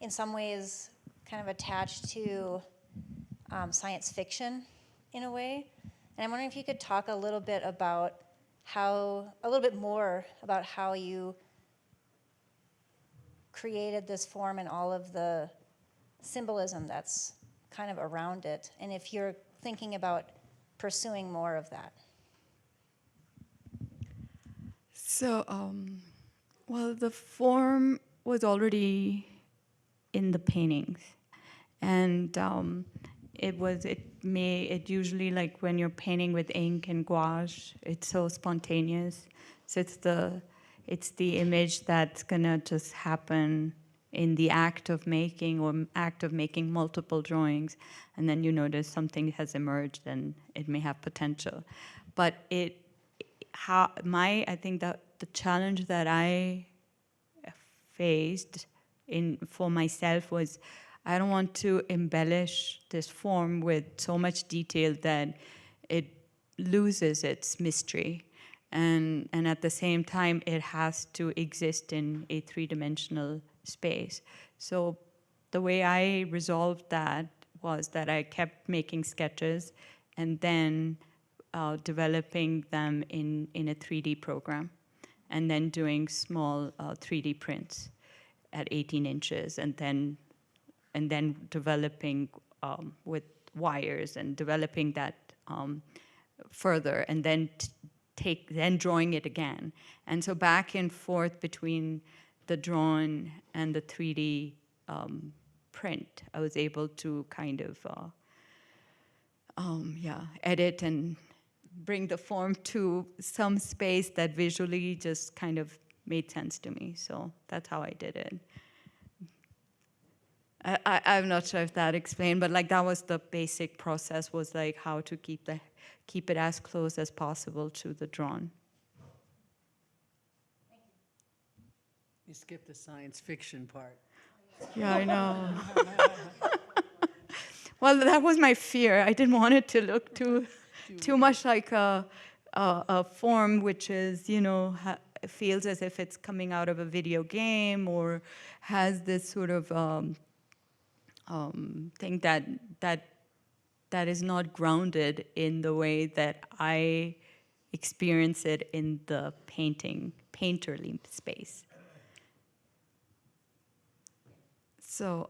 in some ways, kind of attached to science fiction in a way. And I'm wondering if you could talk a little bit more about how you created this form and all of the symbolism that's kind of around it, and if you're thinking about pursuing more of that. So, well, the form was already in the paintings, and it usually, like when you're painting with ink and gouache, it's so spontaneous. So it's the image that's gonna just happen in the act of making multiple drawings, and then you notice something has emerged and it may have potential. But I think that the challenge that I faced for myself was I don't want to embellish this form with so much detail that it loses its mystery. And at the same time, it has to exist in a three-dimensional space. So the way I resolved that was that I kept making sketches and then developing them in a 3D program, and then doing small 3D prints at 18 inches, and then developing with wires and developing that further, and then drawing it again. And so back and forth between the drawn and the 3D print, I was able to kind of edit and bring the form to some space that visually just kind of made sense to me. So that's how I did it. I'm not sure if that explained, but like that was the basic process, was like how to keep it as close as possible to the drawn. You skipped the science fiction part. Yeah, I know. Well, that was my fear. I didn't want it to look too much like a form which is, feels as if it's coming out of a video game, or has this sort of thing that is not grounded in the way that I experience it in the painterly space. So,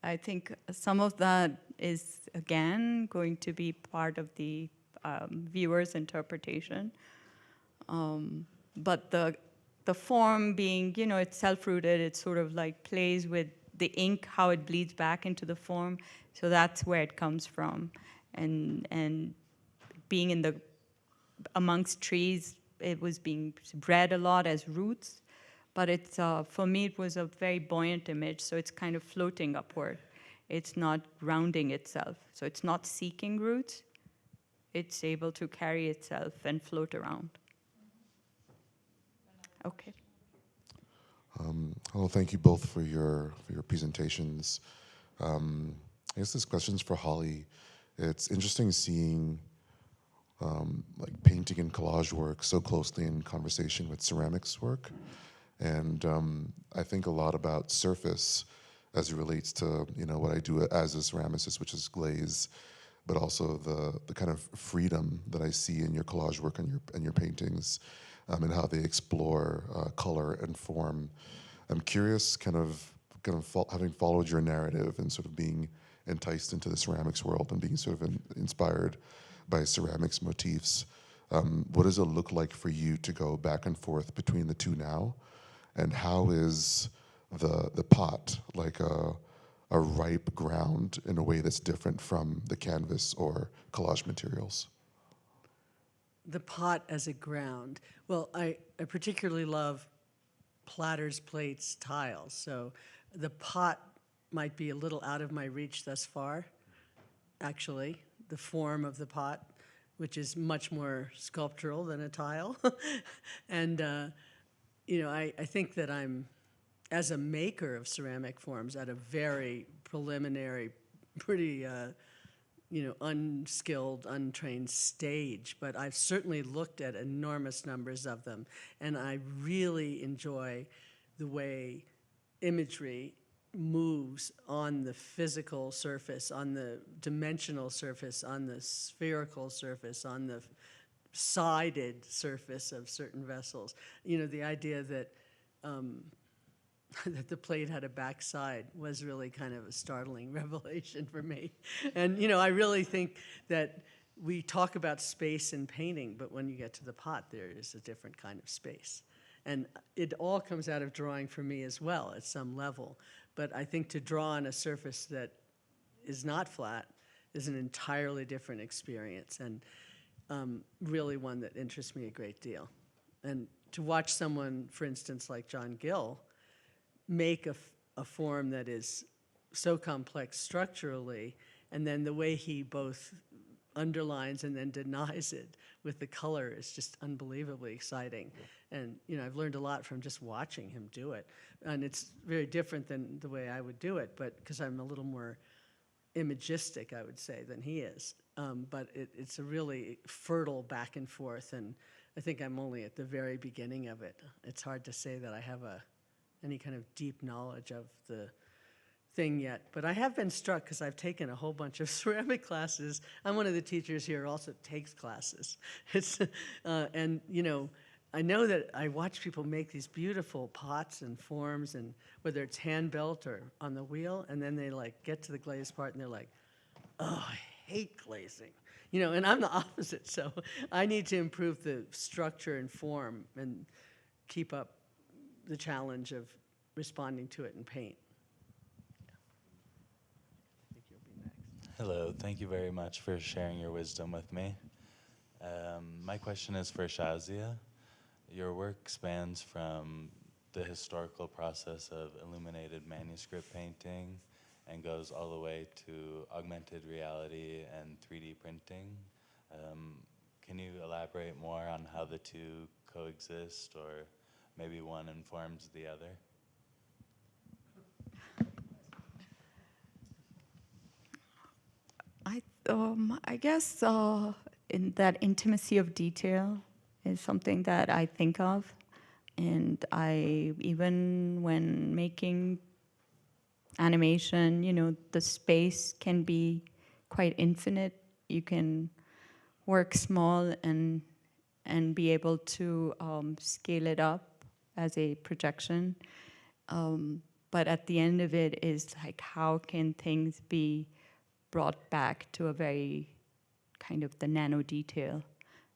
I think some of that is, again, going to be part of the viewer's interpretation. But the form being, it's self-rooted, it sort of like plays with the ink, how it bleeds back into the form. So that's where it comes from. And being amongst trees, it was being bred a lot as roots. But it's for me, it was a very buoyant image, so it's kind of floating upward. It's not grounding itself. So it's not seeking roots. It's able to carry itself and float around. Okay. Well, thank you both for your presentations. I guess this question's for Holly. it's interesting seeing like painting and collage work so closely in conversation with ceramics work. And I think a lot about surface as it relates to, you know, what I do as a ceramicist, which is glaze, but also the kind of freedom that I see in your collage work and your paintings, and how they explore color and form. I'm curious, having followed your narrative and sort of being enticed into the ceramics world and being sort of inspired by ceramics motifs. What does it look like for you to go back and forth between the two now? And how is the pot like a ripe ground in a way that's different from the canvas or collage materials? The pot as a ground. Well, I particularly love platters, plates, tiles. So the pot might be a little out of my reach thus far, actually, the form of the pot, which is much more sculptural than a tile. And, you know, I think that I'm, as a maker of ceramic forms, at a very preliminary, pretty, you know, unskilled, untrained stage, but I've certainly looked at enormous numbers of them, and I really enjoy the way imagery moves on the physical surface, on the dimensional surface, on the spherical surface, on the sided surface of certain vessels. You know, the idea that that the plate had a backside was really kind of a startling revelation for me. And, you know, I really think that we talk about space in painting, but when you get to the pot, there is a different kind of space. And it all comes out of drawing for me as well at some level. But I think to draw on a surface that is not flat is an entirely different experience, and really one that interests me a great deal. And to watch someone, for instance, like John Gill, make a form that is so complex structurally, and then the way he both underlines and then denies it with the color is just unbelievably exciting. And, you know, I've learned a lot from just watching him do it. And it's very different than the way I would do it, but because I'm a little more imagistic, I would say, than he is. But it's a really fertile back and forth, and I think I'm only at the very beginning of it. It's hard to say that I have any kind of deep knowledge of the thing yet. But I have been struck because I've taken a whole bunch of ceramic classes. I'm one of the teachers here who also takes classes. And, you know that I watch people make these beautiful pots and forms, and whether it's hand-built or on the wheel, and then they like get to the glaze part and they're like, oh, I hate glazing. You know, and I'm the opposite, so I need to improve the structure and form and keep up the challenge of responding to it in paint. I think you'll be next. Hello, thank you very much for sharing your wisdom with me. My question is for Shahzia. Your work spans from the historical process of illuminated manuscript painting and goes all the way to augmented reality and 3D printing. Can you elaborate more on how the two coexist, or maybe one informs the other? I guess in that intimacy of detail is something that I think of, and even when making animation, you know, the space can be quite infinite. You can work small and be able to scale it up as a projection. But at the end of it is like, how can things be brought back to a very kind of the nano detail?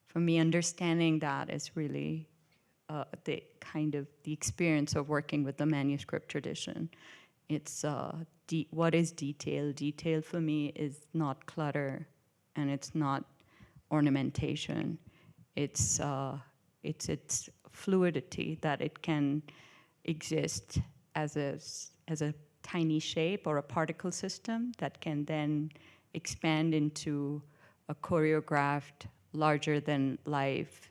For me, understanding that is really the experience of working with the manuscript tradition. It's what is detail? Detail for me is not clutter, and it's not ornamentation. It's its fluidity, that it can exist as a tiny shape or a particle system that can then expand into a choreographed, larger than life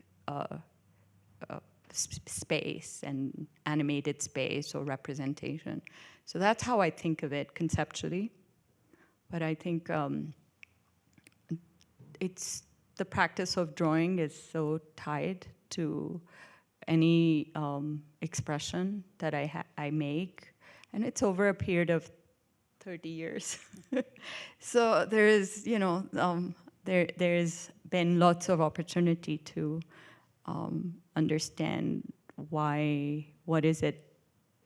space and animated space or representation. So that's how I think of it conceptually. But I think it's the practice of drawing is so tied to any expression that I make, and it's over a period of 30 years. So there is, there's been lots of opportunity to understand what is it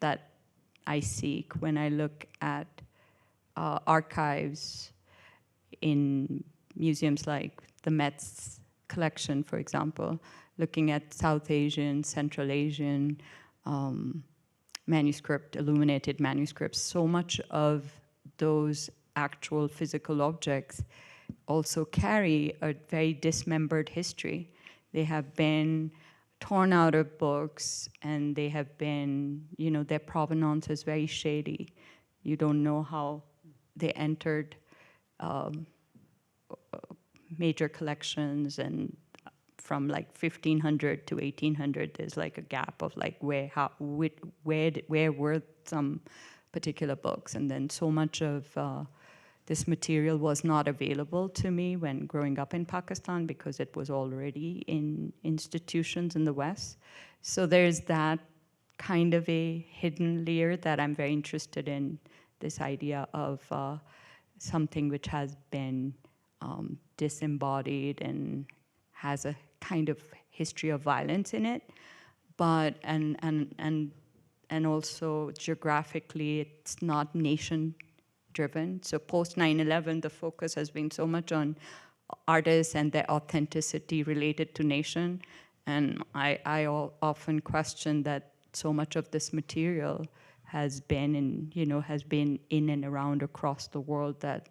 that I seek when I look at archives in museums like the Met's collection, for example, looking at South Asian, Central Asian illuminated manuscripts. So much of those actual physical objects also carry a very dismembered history. They have been torn out of books, and they have been, their provenance is very shady. You don't know how they entered major collections, and from like 1500 to 1800, there's like a gap of like where were some particular books, and then so much of this material was not available to me when growing up in Pakistan because it was already in institutions in the West. So there's that kind of a hidden layer that I'm very interested in, this idea of something which has been disembodied and has a kind of history of violence in it, but and also geographically it's not nation driven. So post 9/11, the focus has been so much on artists and their authenticity related to nation, and I often question that so much of this material has been in and around across the world, that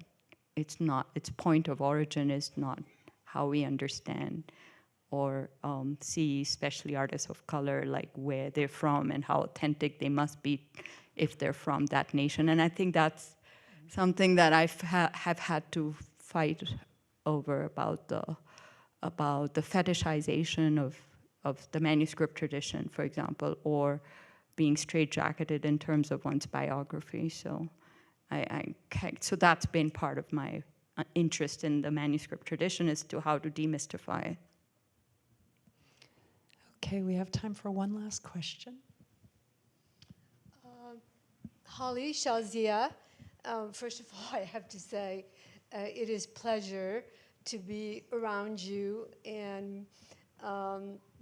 its point of origin is not how we understand or see, especially artists of color, like where they're from and how authentic they must be if they're from that nation. And I think that's something that have had to fight over, about the fetishization of the manuscript tradition, for example, or being straitjacketed in terms of one's biography. So so that's been part of my interest in the manuscript tradition, as to how to demystify it. Okay, we have time for one last question. Holly, Shahzia, first of all, I have to say it is pleasure to be around you and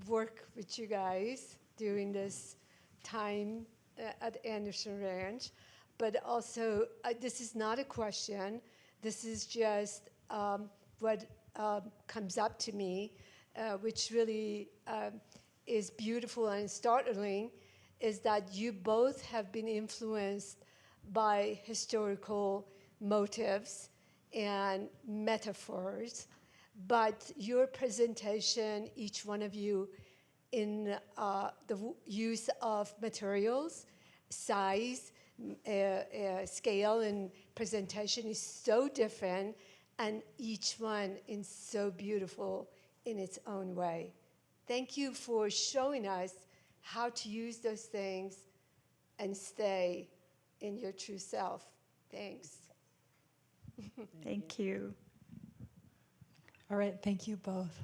work with you guys during this time at Anderson Ranch. But also, this is not a question. This is just what comes up to me, which really is beautiful and startling, is that you both have been influenced by historical motives and metaphors, but your presentation, each one of you, in the use of materials, size, scale, and presentation is so different, and each one is so beautiful in its own way. Thank you for showing us how to use those things and stay in your true self. Thanks. Thank you. All right, thank you both.